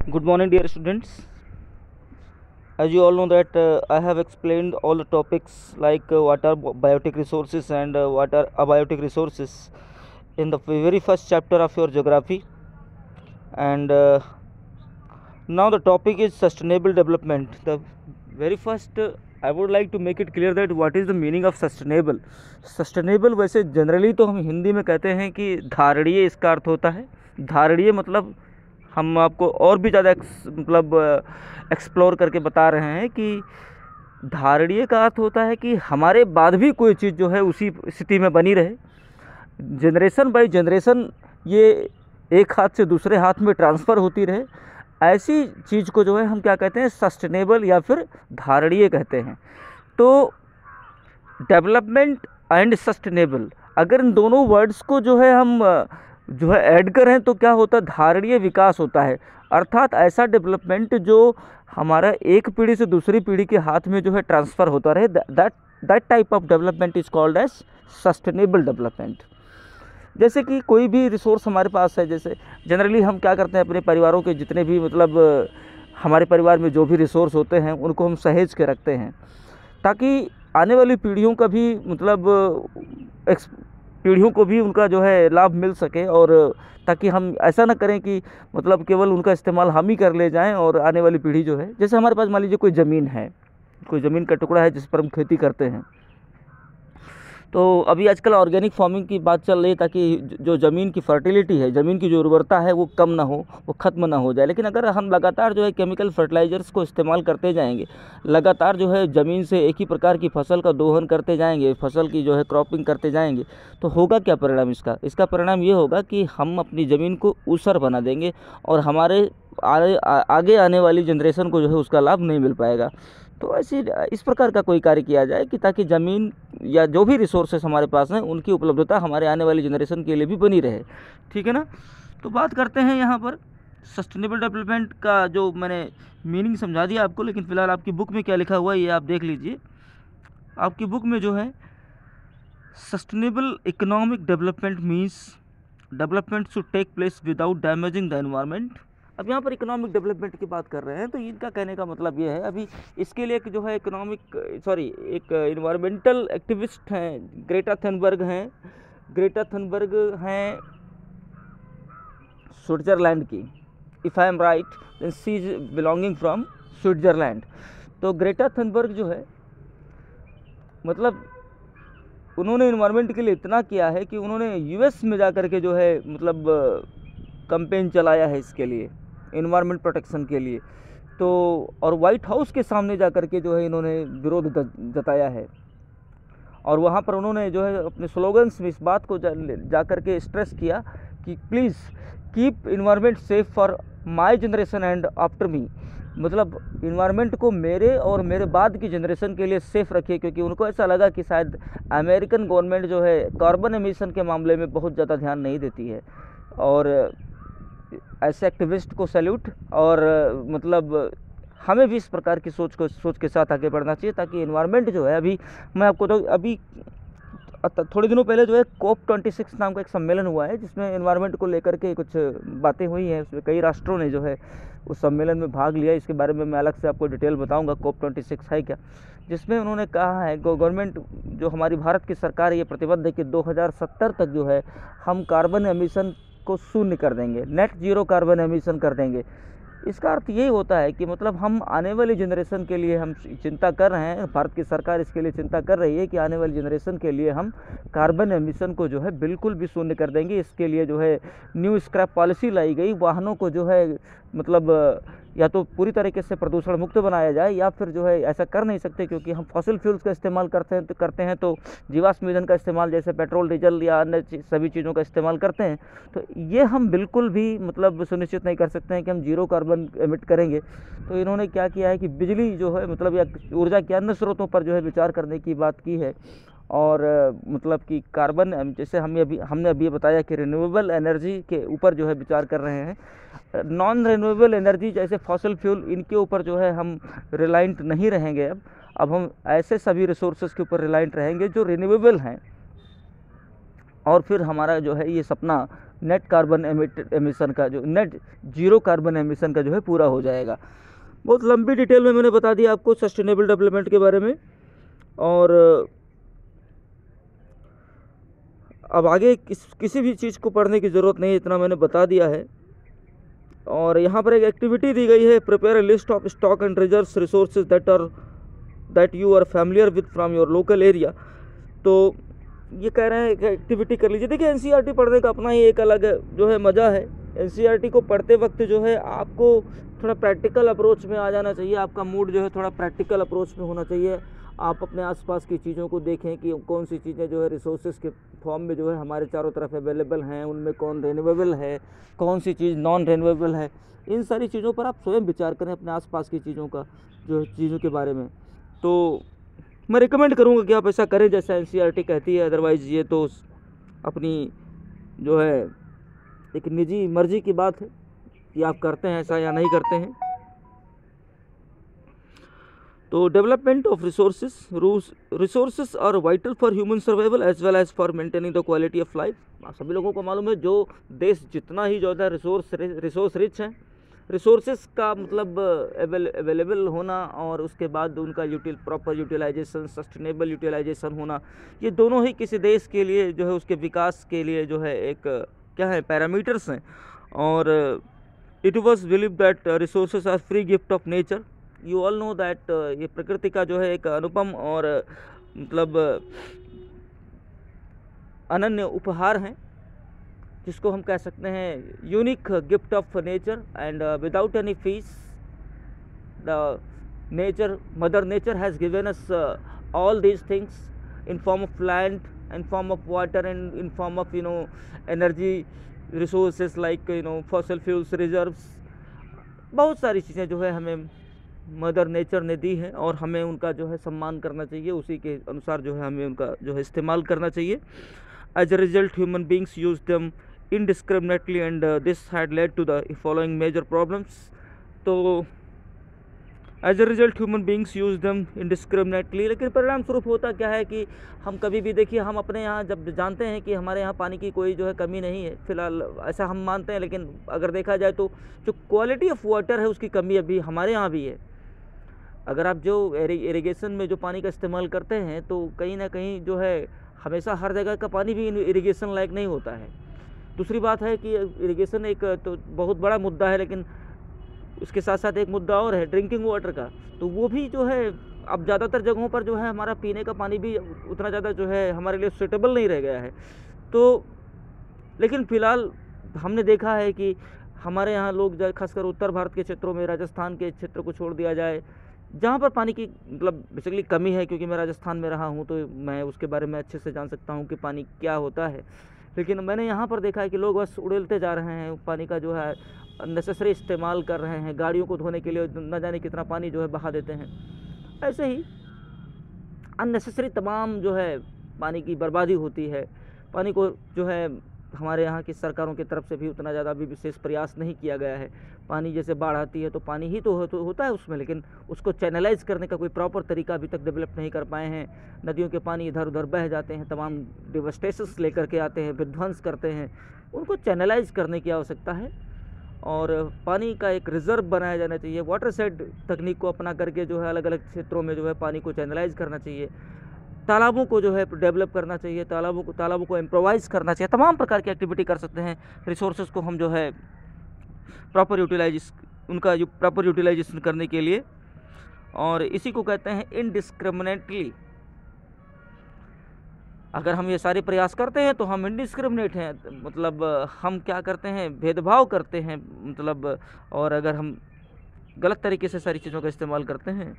Good morning, dear students. As you all know that I have explained all the topics like what are biotic resources and what are abiotic resources in the very first chapter of your geography. And now the topic is sustainable development. The very first I would like to make it clear that what is the meaning of sustainable. Sustainable वैसे generally तो हम हिंदी में कहते हैं कि धारणीय इसका अर्थ होता है। धारणीय मतलब हम आपको और भी ज़्यादा एक्सप्लोर करके बता रहे हैं कि धारणीय का अर्थ होता है कि हमारे बाद भी कोई चीज़ जो है उसी स्थिति में बनी रहे, जनरेशन बाय जनरेशन ये एक हाथ से दूसरे हाथ में ट्रांसफ़र होती रहे। ऐसी चीज़ को जो है हम क्या कहते हैं, सस्टेनेबल या फिर धारणीय कहते हैं। तो डेवलपमेंट एंड सस्टेनेबल, अगर इन दोनों वर्ड्स को जो है हम ऐड करें तो क्या होता है, धारणीय विकास होता है। अर्थात ऐसा डेवलपमेंट जो हमारा एक पीढ़ी से दूसरी पीढ़ी के हाथ में जो है ट्रांसफ़र होता रहे, that type of development is called as sustainable development. जैसे कि कोई भी रिसोर्स हमारे पास है, जैसे जनरली हम क्या करते हैं, अपने परिवारों के जितने भी हमारे परिवार में जो भी रिसोर्स होते हैं उनको हम सहेज के रखते हैं ताकि आने वाली पीढ़ियों का भी पीढ़ियों को भी उनका जो है लाभ मिल सके, और ताकि हम ऐसा ना करें कि केवल उनका इस्तेमाल हम ही कर ले जाएं और आने वाली पीढ़ी जो है, जैसे हमारे पास मान लीजिए कोई ज़मीन है, कोई ज़मीन का टुकड़ा है जिस पर हम खेती करते हैं। तो अभी आजकल ऑर्गेनिक फार्मिंग की बात चल रही है ताकि जो ज़मीन की फर्टिलिटी है, ज़मीन की जो उर्वरता है वो कम ना हो, वो ख़त्म ना हो जाए। लेकिन अगर हम लगातार जो है केमिकल फर्टिलाइज़र्स को इस्तेमाल करते जाएंगे, लगातार जो है ज़मीन से एक ही प्रकार की फसल का दोहन करते जाएंगे, फसल की जो है क्रॉपिंग करते जाएंगे, तो होगा क्या परिणाम इसका परिणाम ये होगा कि हम अपनी ज़मीन को ऊसर बना देंगे और हमारे आगे आने वाली जनरेशन को जो है उसका लाभ नहीं मिल पाएगा। तो ऐसी इस प्रकार का कोई कार्य किया जाए कि ताकि ज़मीन या जो भी रिसोर्सेस हमारे पास हैं उनकी उपलब्धता हमारे आने वाली जनरेशन के लिए भी बनी रहे। ठीक है ना। तो बात करते हैं यहाँ पर सस्टेनेबल डेवलपमेंट का, जो मैंने मीनिंग समझा दिया आपको, लेकिन फ़िलहाल आपकी बुक में क्या लिखा हुआ है ये आप देख लीजिए। आपकी बुक में जो है sustainable economic development means development should take place without damaging the environment. अब यहाँ पर इकोनॉमिक डेवलपमेंट की बात कर रहे हैं, तो इनका कहने का मतलब ये है, अभी इसके लिए जो है एक इन्वायरमेंटल एक्टिविस्ट हैं, ग्रेटा थनबर्ग हैं स्विट्ज़रलैंड की, if I am right then she is belonging from Switzerland. तो ग्रेटा थनबर्ग जो है उन्होंने इन्वायरमेंट के लिए इतना किया है कि उन्होंने यूएस में जा कर के जो है कैंपेन चलाया है इसके लिए, इन्वायरमेंट प्रोटेक्शन के लिए। तो और वाइट हाउस के सामने जा कर के जो है इन्होंने विरोध जताया है, और वहाँ पर उन्होंने जो है अपने स्लोगन्स में इस बात को जा कर के स्ट्रेस किया कि please keep environment safe for my generation and after me. Environment को मेरे और मेरे बाद की जनरेशन के लिए सेफ़ रखिए, क्योंकि उनको ऐसा लगा कि शायद अमेरिकन गवर्नमेंट जो है कार्बन एमिशन के मामले में बहुत ज़्यादा ध्यान नहीं देती है। और ऐसे एक्टिविस्ट को सैल्यूट, और हमें भी इस प्रकार की सोच के साथ आगे बढ़ना चाहिए ताकि इन्वायरमेंट जो है, अभी मैं आपको तो अभी थोड़े दिनों पहले जो है COP26 नाम का एक सम्मेलन हुआ है जिसमें इन्वायरमेंट को लेकर के कुछ बातें हुई हैं। उसमें कई राष्ट्रों ने जो है उस सम्मेलन में भाग लिया। इसके बारे में मैं अलग से आपको डिटेल बताऊंगा COP26 है क्या, जिसमें उन्होंने कहा है गवर्नमेंट जो हमारी भारत की सरकार है ये प्रतिबद्ध है कि 2070 तक जो है हम कार्बन एमिशन को शून्य कर देंगे, नेट जीरो कार्बन एमिशन कर देंगे। इसका अर्थ यही होता है कि हम आने वाली जनरेशन के लिए हम चिंता कर रहे हैं, भारत की सरकार इसके लिए चिंता कर रही है कि आने वाली जनरेशन के लिए हम कार्बन एमिशन को जो है बिल्कुल भी शून्य कर देंगे। इसके लिए जो है न्यू स्क्रैप पॉलिसी लाई गई, वाहनों को जो है या तो पूरी तरीके से प्रदूषण मुक्त बनाया जाए, या फिर जो है ऐसा कर नहीं सकते क्योंकि हम फॉसिल फ्यूल्स का इस्तेमाल करते हैं तो जीवाश्म ईंधन का इस्तेमाल जैसे पेट्रोल, डीजल या अन्य सभी चीज़ों का इस्तेमाल करते हैं। तो ये हम बिल्कुल भी सुनिश्चित नहीं कर सकते हैं कि हम जीरो कार्बन एमिट करेंगे। तो इन्होंने क्या किया है कि बिजली जो है या ऊर्जा के अन्य स्रोतों पर जो है विचार करने की बात की है, और कि कार्बन, जैसे हमने अभी बताया कि रिन्यूएबल एनर्जी के ऊपर जो है विचार कर रहे हैं। नॉन रिन्यूएबल एनर्जी जैसे फॉसिल फ्यूल, इनके ऊपर जो है हम रिलायंट नहीं रहेंगे। अब हम ऐसे सभी रिसोर्सेज के ऊपर रिलायंट रहेंगे जो रिन्यूएबल हैं, और फिर हमारा जो है ये सपना नेट कार्बन एमिशन का जो नेट जीरो कार्बन एमिशन का जो है पूरा हो जाएगा। बहुत लंबी डिटेल में मैंने बता दिया आपको सस्टेनेबल डेवलपमेंट के बारे में, और अब आगे किसी भी चीज़ को पढ़ने की ज़रूरत नहीं है, इतना मैंने बता दिया है। और यहाँ पर एक एक्टिविटी दी गई है, prepare a list of stock and reserves resources that you are familiar with from your local area. तो ये कह रहे हैं कि एक्टिविटी कर लीजिए। देखिए एनसीईआरटी पढ़ने का अपना ही एक अलग जो है मज़ा है। एनसीईआरटी को पढ़ते वक्त जो है आपको थोड़ा प्रैक्टिकल अप्रोच में आ जाना चाहिए, आपका मूड जो है थोड़ा प्रैक्टिकल अप्रोच में होना चाहिए। आप अपने आसपास की चीज़ों को देखें कि कौन सी चीज़ें जो है रिसोर्सेज के फॉर्म में जो है हमारे चारों तरफ अवेलेबल हैं, उनमें कौन रेन्यूएबल है, कौन सी चीज़ नॉन रेन्यूएबल है। इन सारी चीज़ों पर आप स्वयं विचार करें अपने आसपास की चीज़ों का जो चीज़ों के बारे में। तो मैं रिकमेंड करूँगा कि आप ऐसा करें जैसा एनसीईआरटी कहती है। अदरवाइज़ ये तो अपनी जो है एक निजी मर्जी की बात है कि आप करते हैं ऐसा या नहीं करते हैं। तो development of resources are vital for human survival as well as for maintaining the quality of life. सभी लोगों को मालूम है जो देश जितना ही जो है रिसोर्स रिच है, रिसोर्सेज का मतलब अवेलेबल होना और उसके बाद उनका प्रॉपर यूटिलाइजेशन, सस्टेनेबल यूटिलाइजेशन होना, ये दोनों ही किसी देश के लिए जो है उसके विकास के लिए जो है एक क्या है पैरामीटर्स हैं। और it was believe that resources are free gift of nature. You all know that ये प्रकृति का जो है एक अनुपम और मतलब अनन्य उपहार है, जिसको हम कह सकते हैं unique gift of nature. And without any fees the mother nature has given us all these things in form of land, in form of water, and in form of energy resources like fossil fuels reserves. बहुत सारी चीज़ें जो है हमें mother nature ने दी है और हमें उनका जो है सम्मान करना चाहिए, उसी के अनुसार जो है हमें उनका जो है इस्तेमाल करना चाहिए। As a result human beings use them indiscriminately and this had led to the following major problems। तो as a result human beings use them indiscriminately. लेकिन परिणाम स्वरूप होता क्या है कि हम कभी भी देखिए, हम अपने यहाँ जब जानते हैं कि हमारे यहाँ पानी की कोई जो है कमी नहीं है, फिलहाल ऐसा हम मानते हैं, लेकिन अगर देखा जाए तो जो क्वालिटी ऑफ वाटर है उसकी कमी अभी हमारे यहाँ भी है। अगर आप जो इरिगेशन में जो पानी का इस्तेमाल करते हैं तो कहीं ना कहीं जो है हमेशा हर जगह का पानी भी इरिगेशन लायक नहीं होता है। दूसरी बात है कि इरिगेशन एक तो बहुत बड़ा मुद्दा है, लेकिन उसके साथ साथ एक मुद्दा और है ड्रिंकिंग वाटर का। तो वो भी जो है अब ज़्यादातर जगहों पर जो है हमारा पीने का पानी भी उतना ज़्यादा जो है हमारे लिए सूटेबल नहीं रह गया है। तो लेकिन फ़िलहाल हमने देखा है कि हमारे यहाँ लोग खासकर उत्तर भारत के क्षेत्रों में, राजस्थान के क्षेत्र को छोड़ दिया जाए, जहाँ पर पानी की मतलब बेसिकली कमी है, क्योंकि मैं राजस्थान में रहा हूँ तो मैं उसके बारे में अच्छे से जान सकता हूँ कि पानी क्या होता है। लेकिन मैंने यहाँ पर देखा है कि लोग बस उड़ेलते जा रहे हैं, पानी का जो है नेसेसरी इस्तेमाल कर रहे हैं, गाड़ियों को धोने के लिए न जाने कितना पानी जो है बहा देते हैं। ऐसे ही अननेसेसरी तमाम जो है पानी की बर्बादी होती है। पानी को जो है हमारे यहाँ की सरकारों की तरफ से भी उतना ज़्यादा भी विशेष प्रयास नहीं किया गया है। पानी जैसे बाढ़ आती है तो पानी ही तो होता है उसमें, लेकिन उसको चैनलाइज करने का कोई प्रॉपर तरीका अभी तक डेवलप नहीं कर पाए हैं। नदियों के पानी इधर उधर बह जाते हैं, तमाम डिवास्टेशंस लेकर के आते हैं, विध्वंस करते हैं। उनको चैनलाइज करने की आवश्यकता है और पानी का एक रिज़र्व बनाया जाना चाहिए। वाटर शेड तकनीक को अपना करके जो है अलग अलग क्षेत्रों में जो है पानी को चैनलाइज करना चाहिए। तालाबों को जो है डेवलप करना चाहिए, तालाबों को इम्प्रोवाइज़ करना चाहिए। तमाम प्रकार की एक्टिविटी कर सकते हैं। रिसोर्सेज को हम जो है प्रॉपर यूटिलाइजेशन करने के लिए, और इसी को कहते हैं इनडिस्क्रिमिनेटली। अगर हम ये सारे प्रयास करते हैं तो हम इनडिस्क्रिमिनेट हैं, मतलब हम क्या करते हैं, भेदभाव करते हैं मतलब। और अगर हम गलत तरीके से सारी चीज़ों का इस्तेमाल करते हैं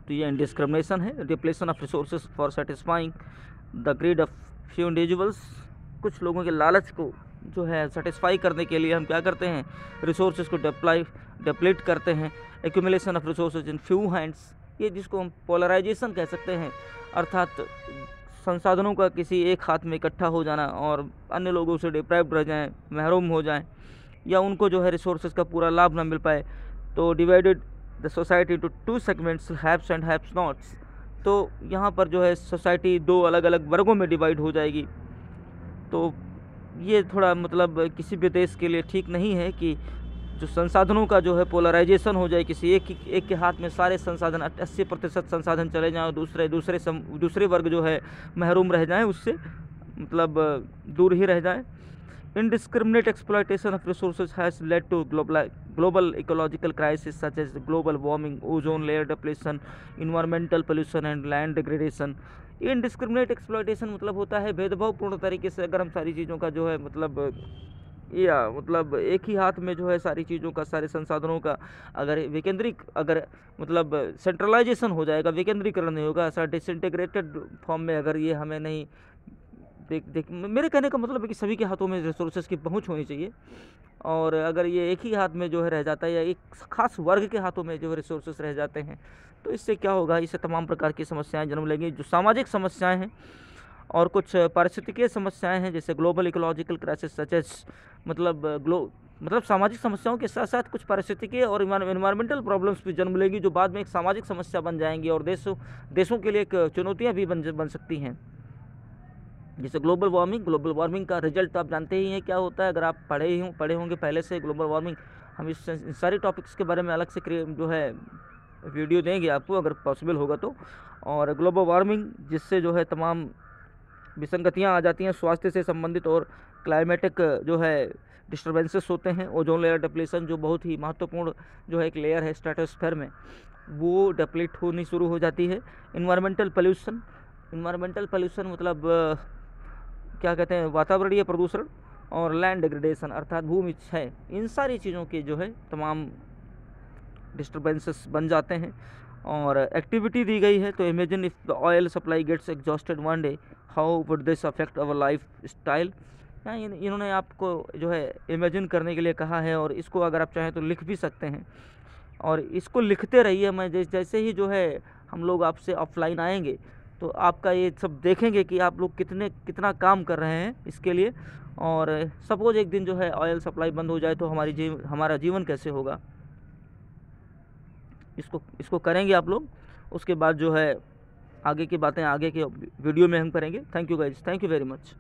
तो ये इनडिस्क्रिमिनेशन है। Depletion of resources for satisfying the greed of few individuals. कुछ लोगों के लालच को जो है सेटिस्फाई करने के लिए हम क्या करते हैं, रिसोर्सेज को डिप्लीट करते हैं। Accumulation of resources in few hands, ये जिसको हम पोलराइजेशन कह सकते हैं, अर्थात संसाधनों का किसी एक हाथ में इकट्ठा हो जाना और अन्य लोगों से डिप्राइव्ड रह जाएं, महरूम हो जाएं, या उनको जो है रिसोर्सेज का पूरा लाभ ना मिल पाए। तो divided the society to two segments, haves and haves nots. तो यहाँ पर जो है सोसाइटी दो अलग अलग वर्गों में डिवाइड हो जाएगी। तो ये थोड़ा मतलब किसी भी देश के लिए ठीक नहीं है कि जो संसाधनों का जो है पोलराइजेशन हो जाए, किसी एक के हाथ में सारे संसाधन 80% संसाधन चले जाएँ और दूसरे वर्ग जो है महरूम रह जाएँ, उससे मतलब दूर ही रह जाएँ। Indiscriminate exploitation of resources has led to global ecological crises such as global warming, ozone layer depletion, environmental pollution and land degradation. Indiscriminate exploitation मतलब होता है भेदभावपूर्ण तरीके से अगर हम सारी चीज़ों का जो है मतलब या मतलब एक ही हाथ में जो है सारी चीज़ों का, सारे संसाधनों का अगर मतलब सेंट्रलाइजेशन हो जाएगा, विकेंद्रीकरण नहीं होगा, ऐसा डिसइंटीग्रेटेड फॉर्म में अगर ये हमें नहीं देख मेरे कहने का मतलब है कि सभी के हाथों में रिसोर्सेज की पहुंच होनी चाहिए। और अगर ये एक ही हाथ में जो है रह जाता है या एक खास वर्ग के हाथों में जो है रिसोर्सेज रह जाते हैं, तो इससे क्या होगा, इससे तमाम प्रकार की समस्याएं जन्म लेंगी। जो सामाजिक समस्याएं हैं और कुछ पारिस्थितिकीय समस्याएं हैं, जैसे global ecological crisis such as मतलब सामाजिक समस्याओं के साथ साथ कुछ पारिस्थितिकीय और इन्वायरमेंटल प्रॉब्लम्स भी जन्म लेंगी, जो बाद में एक सामाजिक समस्या बन जाएंगी और देशों के लिए एक चुनौतियाँ भी बन सकती हैं। जैसे ग्लोबल वार्मिंग का रिजल्ट आप जानते ही हैं क्या होता है। अगर आप पढ़े होंगे पहले से ग्लोबल वार्मिंग, हम इस सारे टॉपिक्स के बारे में अलग से जो है वीडियो देंगे आपको अगर पॉसिबल होगा तो। और ग्लोबल वार्मिंग जिससे जो है तमाम विसंगतियां आ जाती हैं स्वास्थ्य से संबंधित, और क्लाइमेटिक जो है डिस्टर्बेंसेस होते हैं। ओजोन लेयर डिप्लीशन जो बहुत ही महत्वपूर्ण जो है एक लेयर है स्ट्रेटोस्फेयर में, वो डिप्लीट होनी शुरू हो जाती है। इन्वायरमेंटल पोल्यूशन मतलब क्या कहते हैं, वातावरणीय प्रदूषण, और लैंड डिग्रेडेशन अर्थात भूमि क्षय, इन सारी चीज़ों के जो है तमाम डिस्टर्बेंसेस बन जाते हैं। और एक्टिविटी दी गई है, तो imagine if the oil supply gets exhausted one day, how would this affect our life style. इन्होंने आपको जो है इमेजिन करने के लिए कहा है, और इसको अगर आप चाहें तो लिख भी सकते हैं, और इसको लिखते रहिए। मैं जैसे ही जो है हम लोग आपसे ऑफलाइन आएंगे तो आपका ये सब देखेंगे कि आप लोग कितना काम कर रहे हैं इसके लिए। और सपोज एक दिन जो है ऑयल सप्लाई बंद हो जाए तो हमारा जीवन कैसे होगा, इसको करेंगे आप लोग। उसके बाद जो है आगे की बातें आगे के वीडियो में हम करेंगे। Thank you guys, thank you very much.